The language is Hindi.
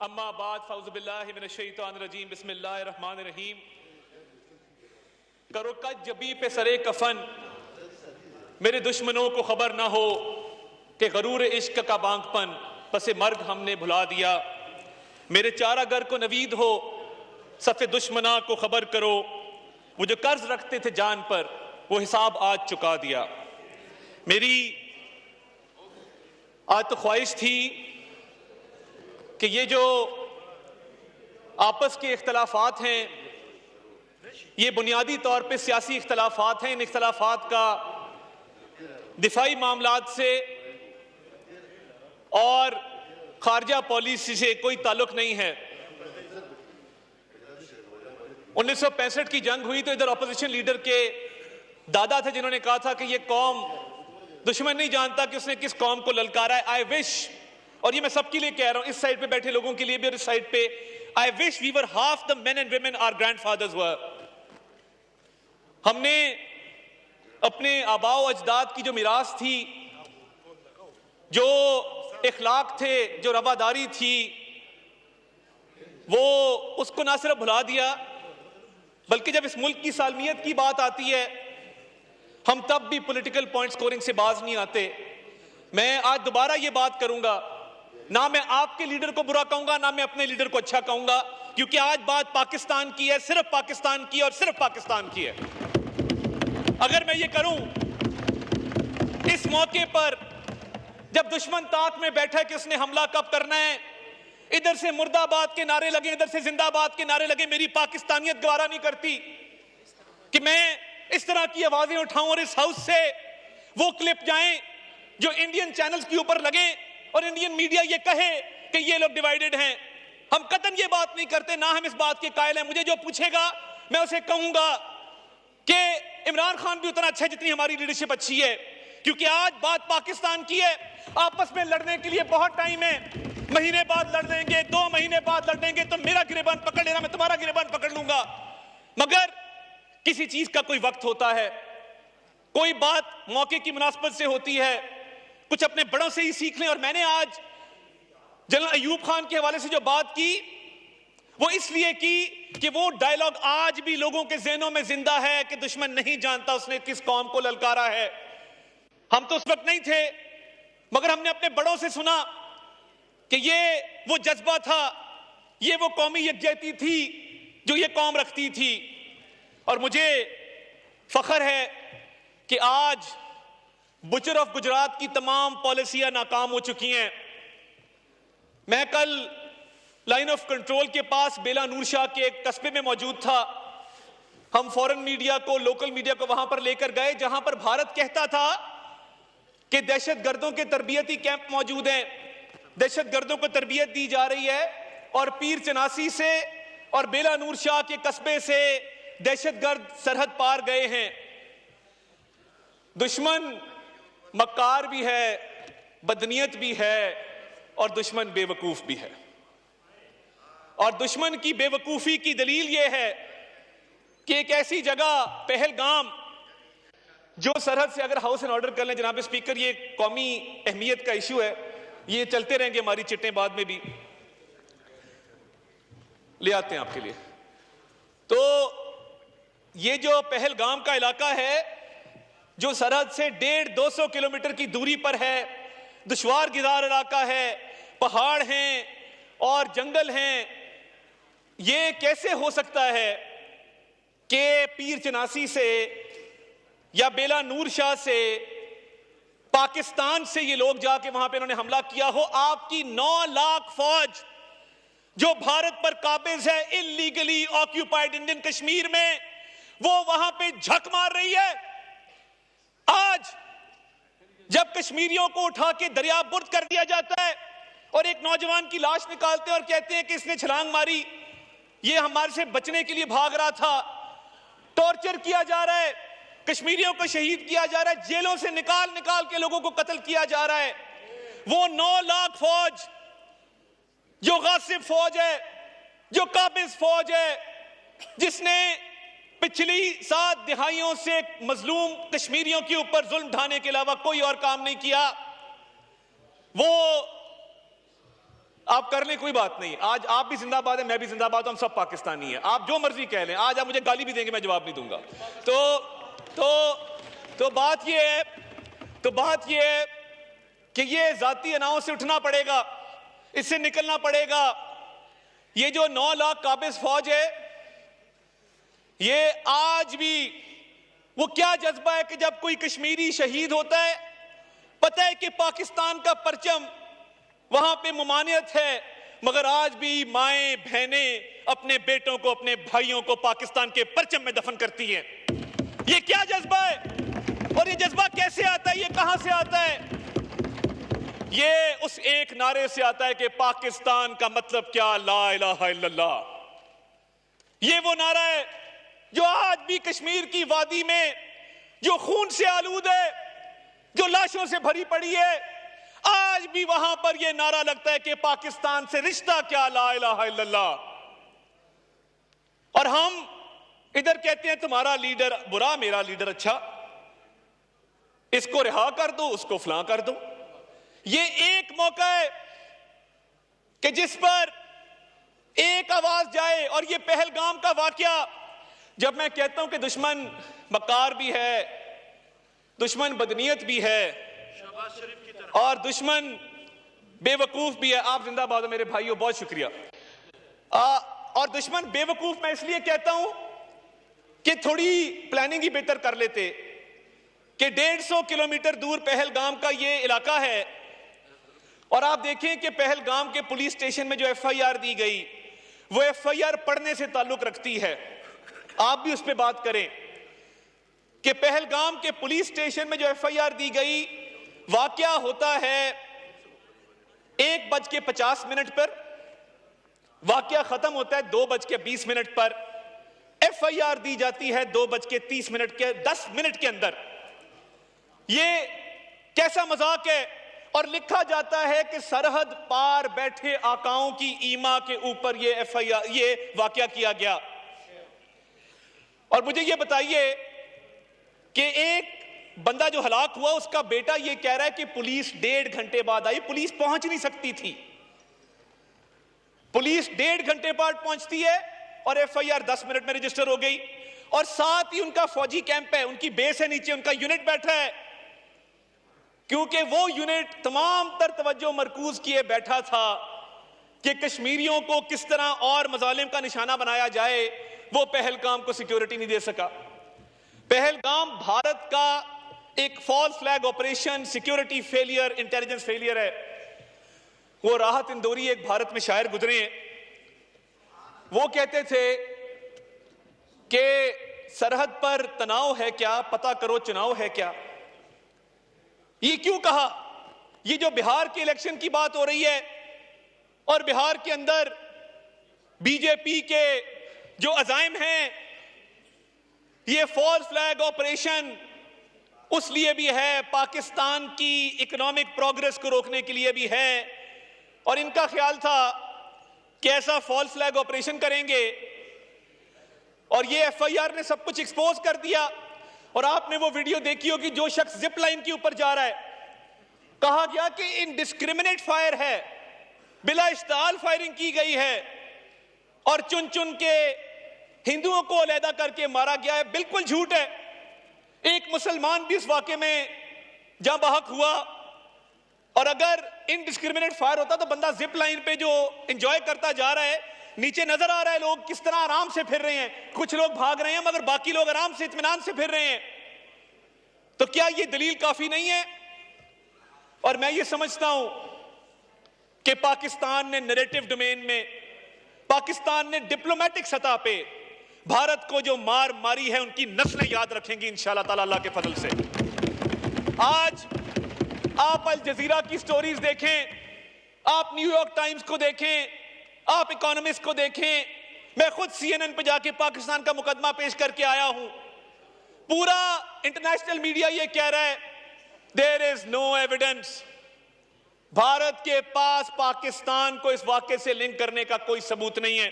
अम्मा बाद फ़ौज़ुबिल्लाहि मिनश्शैतानिर्रजीम बिस्मिल्लाहिर्रहमानिर्रहीम। करो कद जबी पे सरे कफन, मेरे दुश्मनों को खबर ना हो कि गरूर इश्क का बांगपन पसे मर्ग हमने भुला दिया। मेरे चारागर को नवीद हो, सफ़े दुश्मना को खबर करो, वो जो कर्ज रखते थे जान पर वो हिसाब आज चुका दिया। मेरी आज तो ख्वाहिश थी कि ये जो आपस के इख्तलाफात हैं, ये बुनियादी तौर पे सियासी इख्तलाफात हैं, इन इख्तलाफात का दिफाई मामलात से और खारजा पॉलिसी से कोई ताल्लुक नहीं है। 1965 की जंग हुई तो इधर अपोजिशन लीडर के दादा थे जिन्होंने कहा था कि ये कौम दुश्मन नहीं जानता कि उसने किस कौम को ललकारा है। आई विश, और ये मैं सबके लिए कह रहा हूं, इस साइड पे बैठे लोगों के लिए भी और इस साइड पे, I wish we were half the men and women our grandfathers were. हमने अपने आबाओ अजदाद की जो मिरास थी, जो इखलाक थे, जो रवादारी थी, वो उसको ना सिर्फ भुला दिया बल्कि जब इस मुल्क की सालमियत की बात आती है हम तब भी पॉलिटिकल पॉइंट स्कोरिंग से बाज नहीं आते। मैं आज दोबारा ये बात करूंगा, ना मैं आपके लीडर को बुरा कहूंगा ना मैं अपने लीडर को अच्छा कहूंगा, क्योंकि आज बात पाकिस्तान की है, सिर्फ पाकिस्तान की और सिर्फ पाकिस्तान की है। अगर मैं ये करूं इस मौके पर जब दुश्मन ताक में बैठा है कि उसने हमला कब करना है, इधर से मुर्दाबाद के नारे लगे, इधर से जिंदाबाद के नारे लगे, मेरी पाकिस्तानियत गवारा नहीं करती कि मैं इस तरह की आवाजें उठाऊं और इस हाउस से वो क्लिप जाएं जो इंडियन चैनल्स के ऊपर लगे और इंडियन मीडिया ये कहे कि ये लोग डिवाइडेड हैं। हम कतई ये बात नहीं करते, ना हम इस बात के कायल हैं। मुझे जो पूछेगा मैं उसे कहूंगा कि इमरान खान भी उतना अच्छा है जितनी हमारी लीडरशिप अच्छी है, क्योंकि आज बात पाकिस्तान की है। आपस में लड़ने के लिए बहुत टाइम है, महीने बाद लड़ लेंगे, 2 महीने बाद लड़ लेंगे, तो मेरा गिरेबान पकड़ लेना, मैं तुम्हारा गिरेबान पकड़ लूंगा। मगर किसी चीज का कोई वक्त होता है, कोई बात मौके की मुनासबत से होती है, कुछ अपने बड़ों से ही सीख लें। और मैंने आज जनरल अयूब खान के हवाले से जो बात की वो इसलिए की कि वो डायलॉग आज भी लोगों के ज़हनों में जिंदा है कि दुश्मन नहीं जानता उसने किस कौम को ललकारा है। हम तो उस वक्त नहीं थे, मगर हमने अपने बड़ों से सुना कि ये वो जज्बा था, ये वो कौमी यकजहती थी जो ये कौम रखती थी। और मुझे फख्र है कि आज बुचर ऑफ गुजरात की तमाम पॉलिसियां नाकाम हो चुकी हैं। मैं कल लाइन ऑफ कंट्रोल के पास बेला नूर शाह के एक कस्बे में मौजूद था। हम फॉरेन मीडिया को, लोकल मीडिया को वहां पर लेकर गए जहां पर भारत कहता था कि दहशतगर्दों के तरबियती कैंप मौजूद हैं, दहशतगर्दों को तरबियत दी जा रही है, और पीर चनासी से और बेला नूर शाह के कस्बे से दहशतगर्द सरहद पार गए हैं। दुश्मन मक्कार भी है, बदनीयत भी है और दुश्मन बेवकूफ भी है। और दुश्मन की बेवकूफी की दलील यह है कि एक ऐसी जगह पहलगाम जो सरहद से, अगर हाउस एंड ऑर्डर कर लें जनाब स्पीकर, ये कौमी अहमियत का इशू है, ये चलते रहेंगे, हमारी चिट्टें बाद में भी ले आते हैं आपके लिए। तो ये जो पहलगाम का इलाका है जो सरहद से 150-200 किलोमीटर की दूरी पर है, दुश्वार गिदार इलाका है, पहाड़ हैं और जंगल हैं, ये कैसे हो सकता है कि पीर चनासी से या बेला नूर शाह से, पाकिस्तान से ये लोग जाके वहां पे इन्होंने हमला किया हो? आपकी 9 लाख फौज जो भारत पर काबिज है इलीगली ऑक्यूपाइड इंडियन कश्मीर में, वो वहां पे झक मार रही है। आज जब कश्मीरियों को उठा के दरिया बुर्द कर दिया जाता है और एक नौजवान की लाश निकालते हैं और कहते हैं कि इसने छलांग मारी, ये हमारे से बचने के लिए भाग रहा था, टॉर्चर किया जा रहा है, कश्मीरियों को शहीद किया जा रहा है, जेलों से निकाल निकाल के लोगों को कत्ल किया जा रहा है। वो 9 लाख फौज जो गासिब फौज है, जो काबिज फौज है, जिसने पिछली 7 दिहाइयों से मजलूम कश्मीरियों के ऊपर जुल्म ढाने के अलावा कोई और काम नहीं किया, वो आप कर लें, कोई बात नहीं। आज आप भी जिंदाबाद है, मैं भी जिंदाबाद हूं, हम सब पाकिस्तानी हैं। आप जो मर्जी कह लें, आज आप मुझे गाली भी देंगे, मैं जवाब नहीं दूंगा। तो बात यह है कि ये जाती अनाओं से उठना पड़ेगा, इससे निकलना पड़ेगा। ये जो 9 लाख काबिज फौज है, ये आज भी वो क्या जज्बा है कि जब कोई कश्मीरी शहीद होता है, पता है कि पाकिस्तान का परचम वहां पे मुमानियत है, मगर आज भी माएं बहनें अपने बेटों को, अपने भाइयों को पाकिस्तान के परचम में दफन करती हैं। ये क्या जज्बा है और ये जज्बा कैसे आता है, ये कहां से आता है? ये उस एक नारे से आता है कि पाकिस्तान का मतलब क्या, ला इलाहा इल्लल्लाह। ये वो नारा है जो आज भी कश्मीर की वादी में, जो खून से आलूद है, जो लाशों से भरी पड़ी है, आज भी वहां पर यह नारा लगता है कि पाकिस्तान से रिश्ता क्या, ला इलाहा इल्लल्लाह। और हम इधर कहते हैं तुम्हारा लीडर बुरा, मेरा लीडर अच्छा, इसको रिहा कर दो, उसको फलां कर दो। ये एक मौका है कि जिस पर एक आवाज जाए। और ये पहलगाम का वाकया, जब मैं कहता हूं कि दुश्मन मक्कार भी है, दुश्मन बदनीयत भी है और दुश्मन बेवकूफ भी है। आप जिंदाबाद हो मेरे भाइयों, बहुत शुक्रिया। और दुश्मन बेवकूफ मैं इसलिए कहता हूं कि थोड़ी प्लानिंग ही बेहतर कर लेते कि 150 किलोमीटर दूर पहलगाम का ये इलाका है। और आप देखें कि पहलगाम के पुलिस स्टेशन में जो FIR दी गई, वो FIR पढ़ने से ताल्लुक रखती है। आप भी उस पर बात करें कि पहलगाम के पुलिस स्टेशन में जो FIR दी गई, वाकया होता है 1:50 पर, वाकया खत्म होता है 2:20 पर, FIR दी जाती है 2:30 के 10 मिनट के अंदर। ये कैसा मजाक है? और लिखा जाता है कि सरहद पार बैठे आकाओं की ईमा के ऊपर ये FIR, ये वाकया किया गया। और मुझे ये बताइए कि एक बंदा जो हलाक हुआ, उसका बेटा ये कह रहा है कि पुलिस 1.5 घंटे बाद आई, पुलिस पहुंच नहीं सकती थी। पुलिस 1.5 घंटे बाद पहुंचती है और FIR 10 मिनट में रजिस्टर हो गई। और साथ ही उनका फौजी कैंप है, उनकी बेस है नीचे, उनका यूनिट बैठा है, क्योंकि वो यूनिट तमाम तर तवज्जो मरकूज किए बैठा था कि कश्मीरियों को किस तरह और मजालिम का निशाना बनाया जाए। वो पहलगाम को सिक्योरिटी नहीं दे सका। पहलगाम भारत का एक false flag operation, security failure, intelligence failure है। वो राहत इंदौरी एक भारत में शायर गुजरे हैं, वो कहते थे कि सरहद पर तनाव है क्या, पता करो चुनाव है क्या। ये क्यों कहा? ये जो बिहार के इलेक्शन की बात हो रही है और बिहार के अंदर बीजेपी के जो अजाइम हैं, ये फॉल्स फ्लैग ऑपरेशन उस लिए भी है, पाकिस्तान की इकोनॉमिक प्रोग्रेस को रोकने के लिए भी है। और इनका ख्याल था कि ऐसा फॉल्स फ्लैग ऑपरेशन करेंगे। और ये FIR ने सब कुछ एक्सपोज कर दिया। और आपने वो वीडियो देखी होगी, जो शख्स जिप लाइन के ऊपर जा रहा है, कहा गया कि इनडिस्क्रिमिनेट फायर है, बिला इश्ताल फायरिंग की गई है और चुन चुन के हिंदुओं को अलहदा करके मारा गया है। बिल्कुल झूठ है। एक मुसलमान भी इस वाकये में जहां बहक हुआ। और अगर इनडिस्क्रिमिनेट फायर होता तो बंदा जिप लाइन पे जो एंजॉय करता जा रहा है, नीचे नजर आ रहा है लोग किस तरह आराम से फिर रहे हैं, कुछ लोग भाग रहे हैं मगर बाकी लोग आराम से इत्मीनान से फिर रहे हैं। तो क्या यह दलील काफी नहीं है? और मैं ये समझता हूं कि पाकिस्तान ने नैरेटिव डोमेन में, पाकिस्तान ने डिप्लोमेटिक सतह पे भारत को जो मार मारी है, उनकी नस्लें याद रखेंगी इंशाअल्लाह ताला अल्लाह के फजल से। आज आप अल जजीरा की स्टोरीज देखें, आप न्यूयॉर्क टाइम्स को देखें, आप इकोनॉमिस्ट को देखें, मैं खुद CNN पे जाके पाकिस्तान का मुकदमा पेश करके आया हूं। पूरा इंटरनेशनल मीडिया ये कह रहा है there is no evidence, Bharat के पास पाकिस्तान को इस वाकये से लिंक करने का कोई सबूत नहीं है।